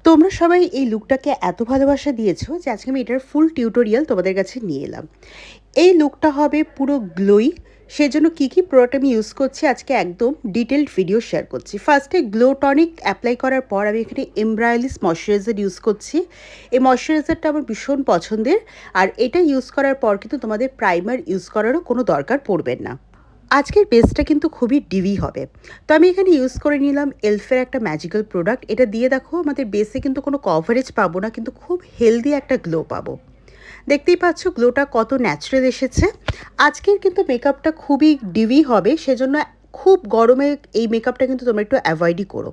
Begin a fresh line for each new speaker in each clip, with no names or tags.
তোমরা সবাই এই লুকটাকে এত ভালোবাসা দিয়েছো যে আজকে আমি এটার ফুল টিউটোরিয়াল তোমাদের কাছে নিয়ে এলাম। এই লুকটা হবে পুরো গ্লোই। সেজন্য কী কী প্রোডাক্ট আমি ইউজ করছি আজকে একদম ডিটেলড ভিডিও শেয়ার করছি। ফার্স্টে গ্লো টনিক অ্যাপ্লাই করার পর আমি এখানে এমব্রায়োলিস ময়শ্চারাইজার ইউজ করছি। এই ময়শ্চারাইজারটা আমার ভীষণ পছন্দের, আর এটা ইউজ করার পর কিন্তু তোমাদের প্রাইমার ইউজ করারও কোনো দরকার পড়বে না। আজকের বেসটা কিন্তু খুবই ডিভি হবে। তো আমি এখানে ইউজ করে নিলাম এলফের একটা ম্যাজিক্যাল প্রোডাক্ট। এটা দিয়ে দেখো আমাদের বেসে কিন্তু কোনো কভারেজ পাবো না, কিন্তু খুব হেলদি একটা গ্লো পাবো। দেখতেই পাচ্ছ গ্লোটা কত ন্যাচারাল এসেছে। আজকের কিন্তু মেকআপটা খুবই ডিভি হবে, সেজন্য খুব গরমে এই মেকআপটা কিন্তু তোমরা একটু অ্যাভয়েডই করো।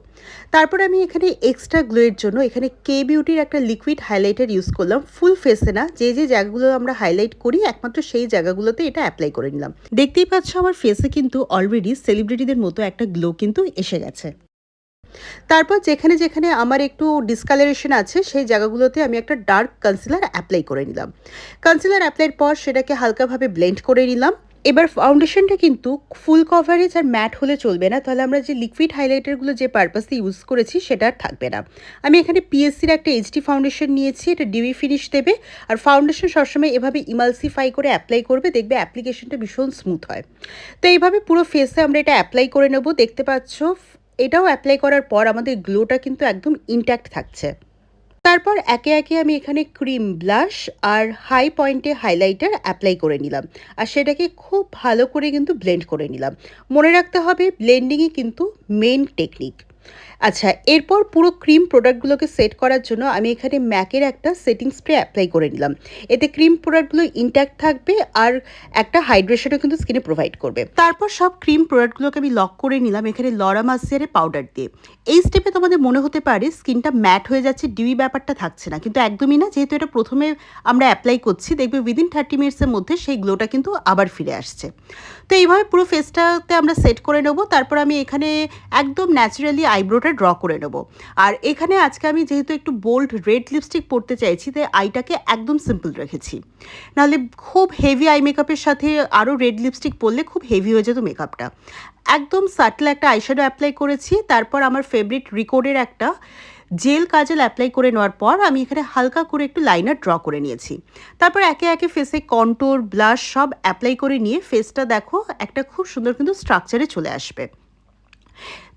তারপর আমি এখানে এক্সট্রা গ্লোয়ের জন্য এখানে কে বিউটির একটা লিকুইড হাইলাইটার ইউজ করলাম, ফুল ফেসে না, যে যে জায়গাগুলো আমরা হাইলাইট করি একমাত্র সেই জায়গাগুলোতে এটা অ্যাপ্লাই করে নিলাম। দেখতেই পাচ্ছ আমার ফেসে কিন্তু অলরেডি সেলিব্রিটিদের মতো একটা গ্লো কিন্তু এসে গেছে। তারপর যেখানে যেখানে আমার একটু ডিসকালারেশন আছে সেই জায়গাগুলোতে আমি একটা ডার্ক কনসিলার অ্যাপ্লাই করে নিলাম। কনসিলার অ্যাপ্লাইয়ের পর সেটাকে হালকাভাবে ব্লেন্ড করে নিলাম। এবার ফাউন্ডেশনটা কিন্তু ফুল কভারেজ আর ম্যাট হলে চলবে না, তাহলে আমরা যে লিকুইড হাইলাইটারগুলো যে পারপাসে ইউজ করেছি সেটা আর থাকবে না। আমি এখানে পিএসসির একটা এইচডি ফাউন্ডেশন নিয়েছি, এটা ডিউই ফিনিশ দেবে। আর ফাউন্ডেশন সবসময় এভাবে ইমালসিফাই করে অ্যাপ্লাই করবে, দেখবে অ্যাপ্লিকেশনটা ভীষণ স্মুথ হয়। তো এইভাবে পুরো ফেসে আমরা এটা অ্যাপ্লাই করে নেব। দেখতে পাচ্ছ এটাও অ্যাপ্লাই করার পর আমাদের গ্লোটা কিন্তু একদম ইনট্যাক্ট থাকছে। তারপর একে একে আমি এখানে ক্রিম ব্লাশ আর হাই পয়েন্টে হাইলাইটার অ্যাপ্লাই করে নিলাম, আর সেটাকে খুব ভালো করে কিন্তু ব্লেন্ড করে নিলাম। মনে রাখতে হবে ব্লেন্ডিংই কিন্তু মেন টেকনিক। আচ্ছা, এরপর পুরো ক্রিম প্রোডাক্টগুলোকে সেট করার জন্য আমি এখানে ম্যাকের একটা সেটিং স্প্রে অ্যাপ্লাই করে নিলাম। এতে ক্রিম প্রোডাক্টগুলো ইনট্যাক্ট থাকবে আর একটা হাইড্রেশনও কিন্তু স্কিনে প্রোভাইড করবে। তারপর সব ক্রিম প্রোডাক্টগুলোকে আমি লক করে নিলাম এখানে লরা মার্সিয়ারের পাউডার দিয়ে। এই স্টেপে তোমাদের মনে হতে পারে স্কিনটা ম্যাট হয়ে যাচ্ছে, ডিউই ব্যাপারটা থাকছে না, কিন্তু একদমই না। যেহেতু এটা প্রথমে আমরা অ্যাপ্লাই করছি, দেখবে উইদিন 30 মিনিটসের মধ্যে সেই গ্লোটা কিন্তু আবার ফিরে আসছে। তো এইভাবে পুরো ফেসটাতে আমরা সেট করে নেব। তারপর আমি এখানে একদম ন্যাচারালি আইব্রোটা ড্র করে নেব। আর এখানে আজকে আমি যেহেতু একটু বোল্ড রেড লিপস্টিক পরতে চাইছি, তাই আইটাকে একদম সিম্পল রেখেছি। নাহলে খুব হেভি আই মেকআপের সাথে আরও রেড লিপস্টিক পরলে খুব হেভি হয়ে যেত মেকআপটা। একদম সাটল একটা আইশ্যাডো অ্যাপ্লাই করেছি। তারপর আমার ফেভারিট রিকোডের একটা জেল কাজল অ্যাপ্লাই করে নেওয়ার পর আমি এখানে হালকা করে একটু লাইনার ড্র করে নিয়েছি। তারপর একে একে ফেসে কন্ট্যুর ব্লাশ সব অ্যাপ্লাই করে নিয়ে ফেসটা দেখো একটা খুব সুন্দর কিন্তু স্ট্রাকচারে চলে আসবে।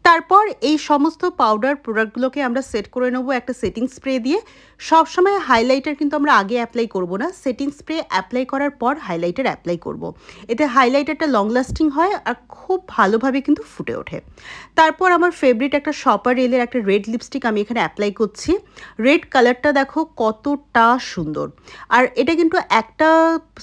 তারপর এই সমস্ত পাউডার প্রোডাক্টগুলোকে আমরা সেট করে নেবো একটা সেটিং স্প্রে দিয়ে। সবসময় হাইলাইটার কিন্তু আমরা আগে অ্যাপ্লাই করব না, সেটিং স্প্রে অ্যাপ্লাই করার পর হাইলাইটার অ্যাপ্লাই করব। এতে হাইলাইটারটা লং লাস্টিং হয় আর খুব ভালোভাবে কিন্তু ফুটে ওঠে। তারপর আমার ফেভারিট একটা শপার রেলের একটা রেড লিপস্টিক আমি এখানে অ্যাপ্লাই করছি। রেড কালারটা দেখো কতটা সুন্দর, আর এটা কিন্তু একটা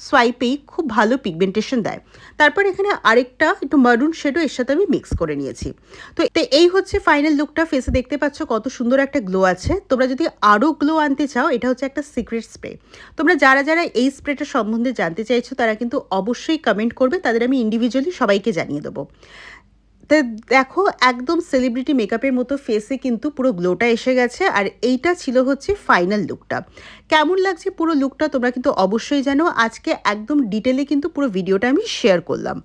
সোয়াইপেই খুব ভালো পিগমেন্টেশন দেয়। তারপর এখানে আরেকটা একটু মারুন শেডও এর সাথে আমি মিক্স করে নিয়েছি। তো এই হচ্ছে ফাইনাল লুকটা। ফেসে দেখতে পাচ্ছ কত সুন্দর একটা গ্লো আছে। তোমরা যদি আরও গ্লো আনতে চাও, এটা হচ্ছে একটা সিক্রেট স্প্রে। তোমরা যারা যারা এই স্প্রেটা সম্বন্ধে জানতে চাইছো তারা কিন্তু অবশ্যই কমেন্ট করবে, তাদের আমি ইন্ডিভিজুয়ালি সবাইকে জানিয়ে দেবো। তো দেখো একদম সেলিব্রিটি মেকআপের মতো ফেসে কিন্তু পুরো গ্লোটা এসে গেছে। আর এইটা ছিল হচ্ছে ফাইনাল লুকটা। কেমন লাগছে পুরো লুকটা তোমরা কিন্তু অবশ্যই জানো। আজকে একদম ডিটেলে কিন্তু পুরো ভিডিওটা আমি শেয়ার করলাম।